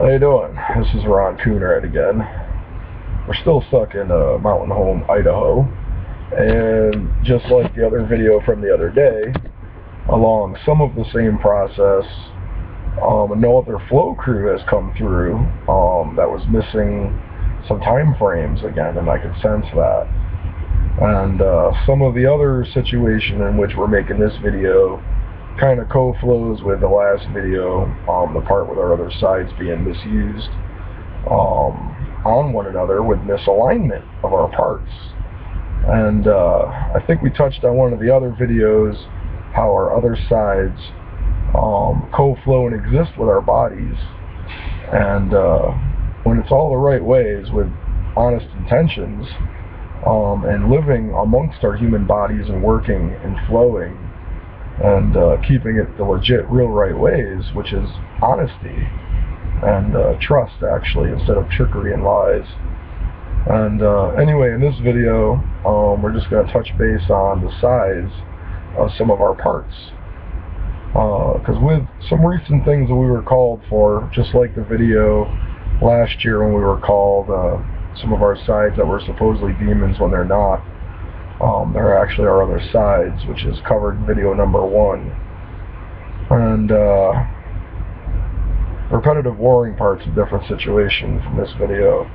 How you doing? This is Ron Coonradt again. We're still stuck in Mountain Home, Idaho, and just like the other video from the other day, along some of the same process, another flow crew has come through that was missing some time frames again, and I could sense that. And some of the other situation in which we're making this video kind of co-flows with the last video, the part with our other sides being misused on one another with misalignment of our parts. And I think we touched on one of the other videos how our other sides co-flow and exist with our bodies, and when it's all the right ways with honest intentions, and living amongst our human bodies and working and flowing and keeping it the legit real right ways, which is honesty and trust, actually, instead of trickery and lies. And anyway, in this video we're just going to touch base on the size of some of our parts, because with some recent things that we were called for, just like the video last year when we were called some of our sides that were supposedly demons when they're not. They're actually our other sides, which is covered in video number 1. And repetitive warring parts, a different situation from this video.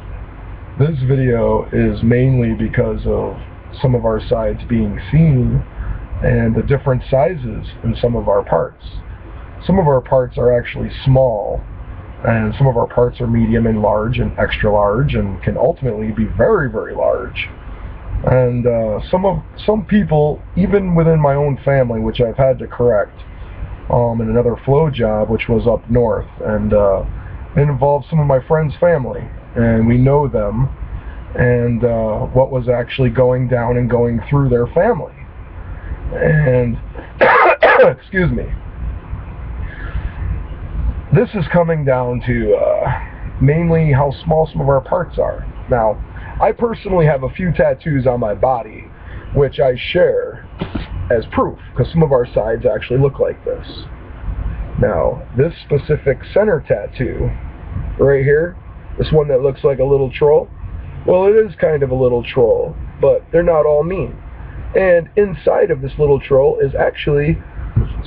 This video is mainly because of some of our sides being seen and the different sizes in some of our parts. Some of our parts are actually small, and some of our parts are medium and large and extra large, and can ultimately be very, very large. And some people, even within my own family, which I've had to correct in another flow job, which was up north, and it involved some of my friends' family, and we know them, and what was actually going down and going through their family. And excuse me, this is coming down to mainly how small some of our parts are. Now, I personally have a few tattoos on my body, which I share as proof, because some of our sides actually look like this. Now, this specific center tattoo, right here, this one that looks like a little troll, well, it is kind of a little troll, but they're not all mean. And inside of this little troll is actually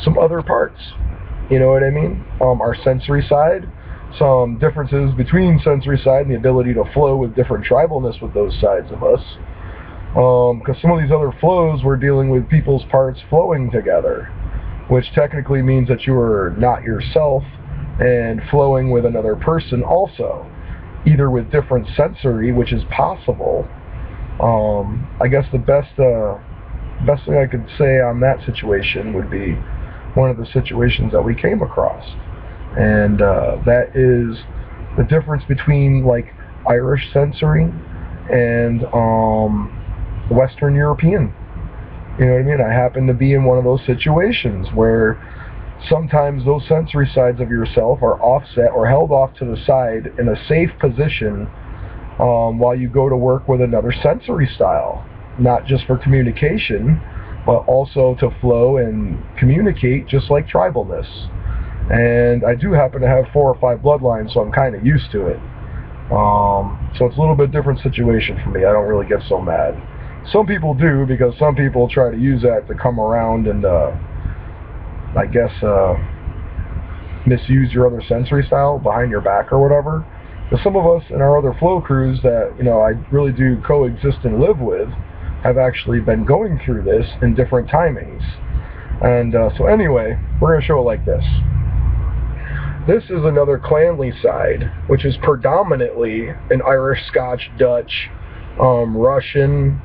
some other parts. You know what I mean? Our sensory side, some differences between sensory side and the ability to flow with different tribalness with those sides of us. Because some of these other flows, we're dealing with people's parts flowing together, which technically means that you are not yourself and flowing with another person also, either with different sensory, which is possible. I guess the best thing I could say on that situation would be one of the situations that we came across, and that is the difference between like Irish sensory and Western European. You know what I mean? I happen to be in one of those situations where sometimes those sensory sides of yourself are offset or held off to the side in a safe position while you go to work with another sensory style, not just for communication, but also to flow and communicate, just like tribalness. And I do happen to have 4 or 5 bloodlines, so I'm kind of used to it. So it's a little bit different situation for me. I don't really get so mad. Some people do, because some people try to use that to come around and I guess misuse your other sensory style behind your back or whatever. But some of us in our other flow crews that, you know, I really do coexist and live with, have actually been going through this in different timings. And so anyway, we're going to show it like this. This is another clanly side, which is predominantly an Irish, Scotch, Dutch, Russian,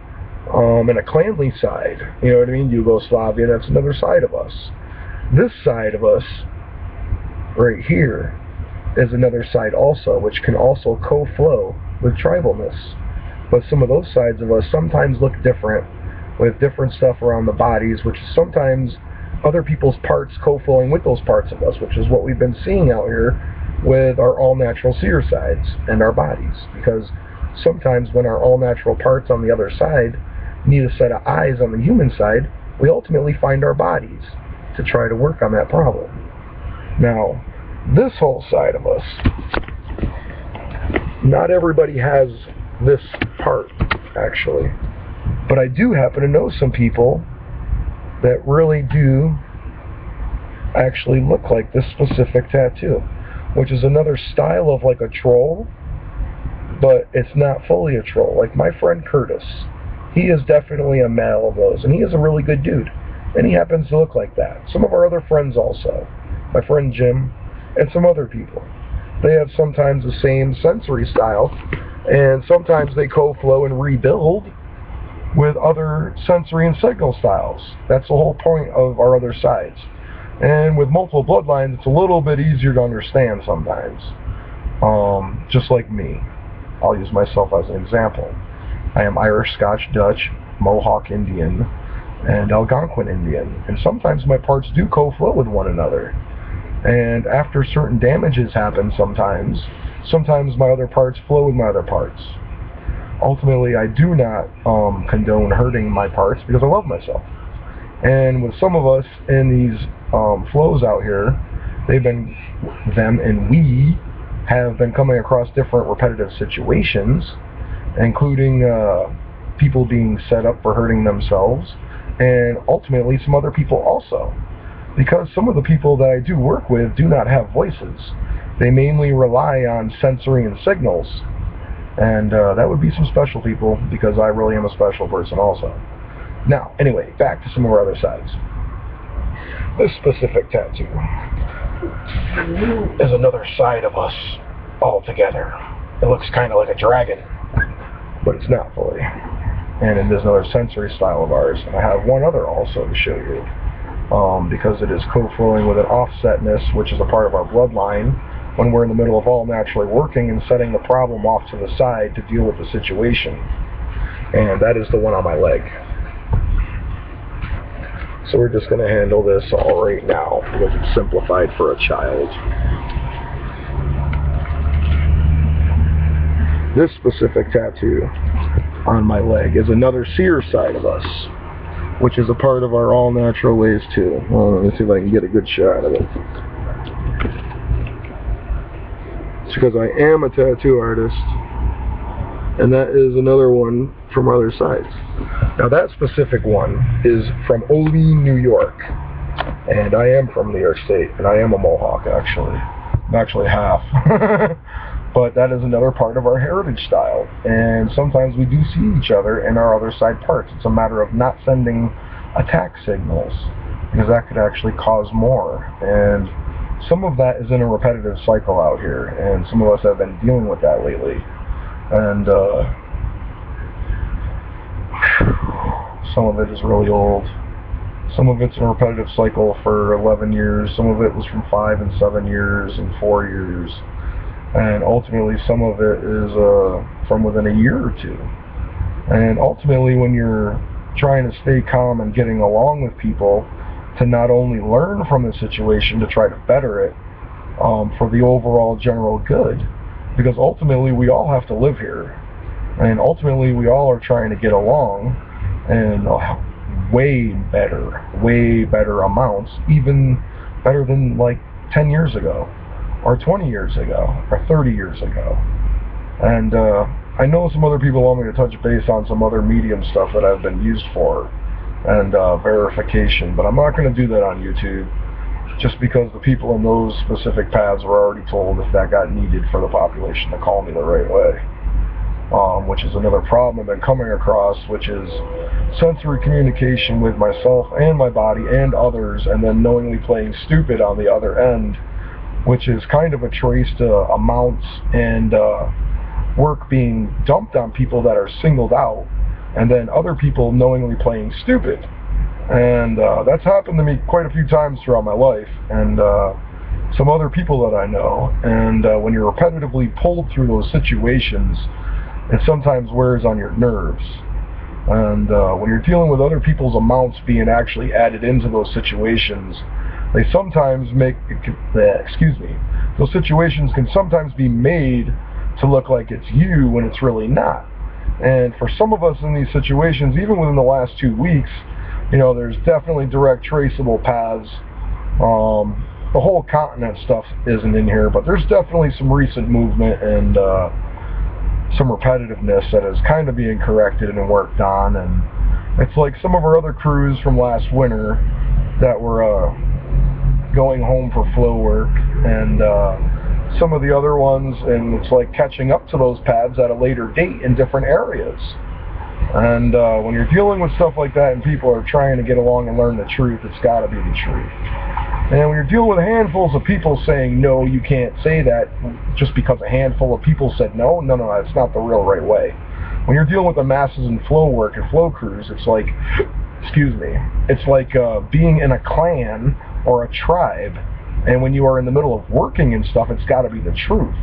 and a clanly side. You know what I mean? Yugoslavian, that's another side of us. This side of us, right here, is another side also, which can also co-flow with tribalness. But some of those sides of us sometimes look different, with different stuff around the bodies, which is sometimes other people's parts co-flowing with those parts of us, which is what we've been seeing out here with our all-natural seer sides and our bodies. Because sometimes when our all-natural parts on the other side need a set of eyes on the human side, we ultimately find our bodies to try to work on that problem. Now, this whole side of us Not everybody has this part, actually. But I do happen to know some people that really do actually look like this specific tattoo, which is another style of like a troll, but it's not fully a troll. Like my friend Curtis, he is definitely a male of those, and he is a really good dude, and he happens to look like that. Some of our other friends also, my friend Jim, and some other people, they have sometimes the same sensory style, and sometimes they co-flow and rebuild with other sensory and signal styles. That's the whole point of our other sides. And with multiple bloodlines, it's a little bit easier to understand sometimes. Just like me. I'll use myself as an example. I am Irish, Scotch, Dutch, Mohawk Indian, and Algonquin Indian. And sometimes my parts do co-flow with one another. And after certain damages happen sometimes my other parts flow with my other parts. Ultimately, I do not condone hurting my parts because I love myself. And with some of us in these flows out here, them and we have been coming across different repetitive situations, including people being set up for hurting themselves, and ultimately some other people also. Because some of the people that I do work with do not have voices. They mainly rely on sensory and signals. And that would be some special people, because I really am a special person also. Now, anyway, back to some of our other sides. This specific tattoo is another side of us altogether. It looks kind of like a dragon, but it's not fully. And it is another sensory style of ours. And I have one other also to show you, because it is co-flowing with an offsetness, which is a part of our bloodline, when we're in the middle of all naturally working and setting the problem off to the side to deal with the situation. And that is the one on my leg. So we're just going to handle this all right now because it's simplified for a child. This specific tattoo on my leg is another seer side of us, which is a part of our all-natural ways too. Well, let me see if I can get a good shot of it. It's because I am a tattoo artist, and that is another one from other sides. Now that specific one is from Olean, New York, and I am from New York State, and I am a Mohawk actually. I'm actually half. But that is another part of our heritage style, and sometimes we do see each other in our other side parts. It's a matter of not sending attack signals, because that could actually cause more. And some of that is in a repetitive cycle out here, and some of us have been dealing with that lately. And some of it is really old. Some of it's in a repetitive cycle for 11 years. Some of it was from 5 and 7 years and 4 years. And ultimately some of it is from within a year or two. And ultimately when you're trying to stay calm and getting along with people, to not only learn from the situation to try to better it for the overall general good, because ultimately we all have to live here, and ultimately we all are trying to get along, and way better amounts, even better than like 10 years ago, or 20 years ago, or 30 years ago. And I know some other people want me to touch base on some other medium stuff that I've been used for, and verification, but I'm not going to do that on YouTube, just because the people in those specific paths were already told if that got needed for the population to call me the right way. Which is another problem I've been coming across, which is sensory communication with myself and my body and others, and then knowingly playing stupid on the other end, which is kind of a trace to amounts and work being dumped on people that are singled out, and then other people knowingly playing stupid. And that's happened to me quite a few times throughout my life, and some other people that I know. And when you're repetitively pulled through those situations, it sometimes wears on your nerves. And when you're dealing with other people's amounts being actually added into those situations, they sometimes make, those situations can sometimes be made to look like it's you when it's really not. And for some of us in these situations, even within the last 2 weeks, you know, there's definitely direct traceable paths. The whole continent stuff isn't in here, but there's definitely some recent movement, and some repetitiveness that is kind of being corrected and worked on. And it's like some of our other crews from last winter that were going home for flow work, and some of the other ones, and it's like catching up to those pads at a later date in different areas. And when you're dealing with stuff like that and people are trying to get along and learn the truth, it's got to be the truth. And when you're dealing with handfuls of people saying, no, you can't say that just because a handful of people said no, no, that's not the real right way. When you're dealing with the masses in flow work and flow crews, it's like, excuse me, it's like being in a clan or a tribe, and when you are in the middle of working and stuff, it's got to be the truth.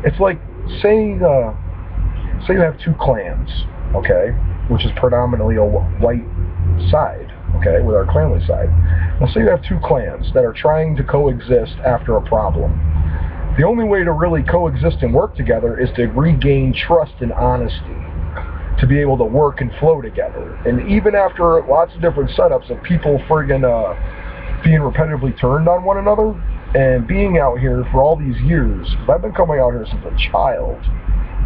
It's like, say you have two clans, okay, which is predominantly a white side, okay, with our clanly side. Now say you have two clans that are trying to coexist after a problem. The only way to really coexist and work together is to regain trust and honesty, to be able to work and flow together. And even after lots of different setups of people friggin' being repetitively turned on one another, and being out here for all these years, because I've been coming out here since a child.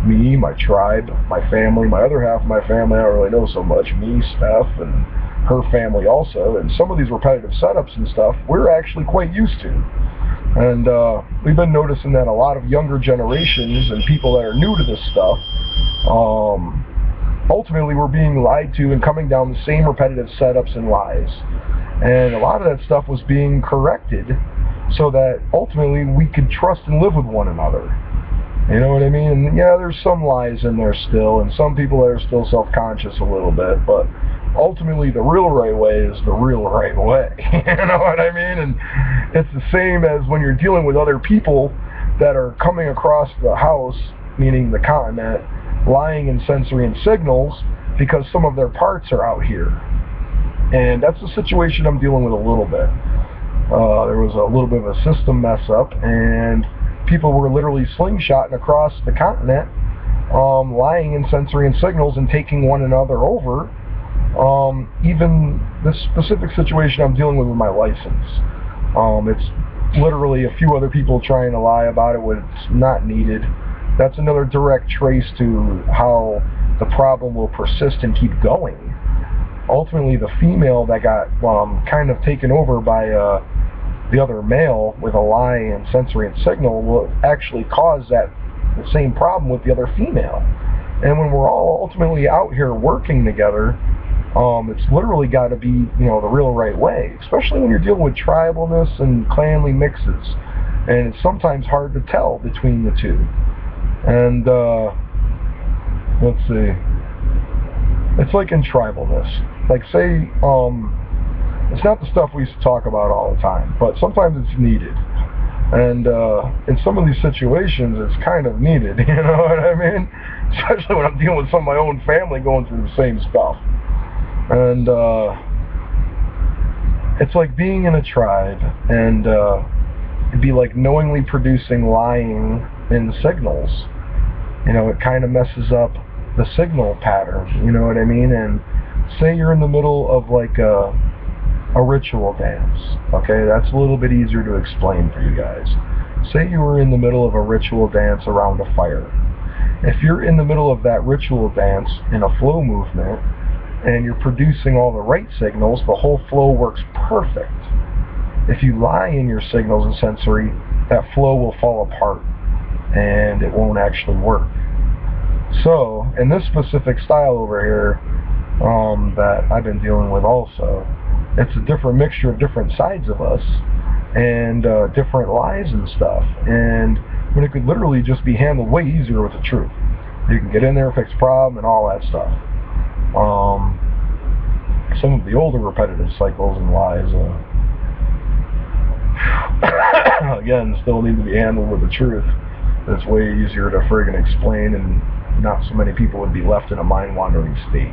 Me, my tribe, my family, my other half of my family I don't really know so much, me, Steph, and her family also, and some of these repetitive setups and stuff we're actually quite used to. And we've been noticing that a lot of younger generations and people that are new to this stuff, ultimately we're being lied to and coming down the same repetitive setups and lies. And a lot of that stuff was being corrected so that ultimately we could trust and live with one another. You know what I mean? And yeah, there's some lies in there still, and some people that are still self-conscious a little bit, but ultimately the real right way is the real right way. You know what I mean? And it's the same as when you're dealing with other people that are coming across the house, meaning the continent, lying in sensory and signals because some of their parts are out here. And that's the situation I'm dealing with a little bit. There was a little bit of a system mess up, and people were literally slingshotting across the continent, lying in sensory and signals and taking one another over. Even this specific situation I'm dealing with my license. It's literally a few other people trying to lie about it when it's not needed. That's another direct trace to how the problem will persist and keep going. Ultimately, the female that got kind of taken over by the other male with a lie and sensory and signal will actually cause the same problem with the other female. And when we're all ultimately out here working together, it's literally got to be, the real right way, especially when you're dealing with tribalness and clanly mixes. And it's sometimes hard to tell between the two. And let's see, it's like in tribalness, like say it's not the stuff we used to talk about all the time, but sometimes it's needed. And in some of these situations it's kind of needed, you know what I mean? Especially when I'm dealing with some of my own family going through the same stuff. And it's like being in a tribe, and it'd be like knowingly producing lying in signals. It kind of messes up the signal pattern, you know what I mean? And say you're in the middle of like a ritual dance, okay? That's a little bit easier to explain for you guys. Say you were in the middle of a ritual dance around a fire. If you're in the middle of that ritual dance in a flow movement, and you're producing all the right signals, the whole flow works perfect. If you lie in your signals and sensory, that flow will fall apart, and it won't actually work. So, in this specific style over here that I've been dealing with also, it's a different mixture of different sides of us, and different lies and stuff, and when it could literally just be handled way easier with the truth. You can get in there, fix the problem, and all that stuff. Some of the older repetitive cycles and lies, again, still need to be handled with the truth. It's way easier to friggin' explain, and not so many people would be left in a mind-wandering state.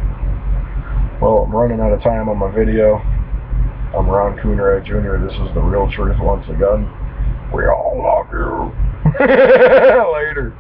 Well, I'm running out of time on my video. I'm Ron Coonradt Jr. This is The Real Truth once again. We all love you. Later.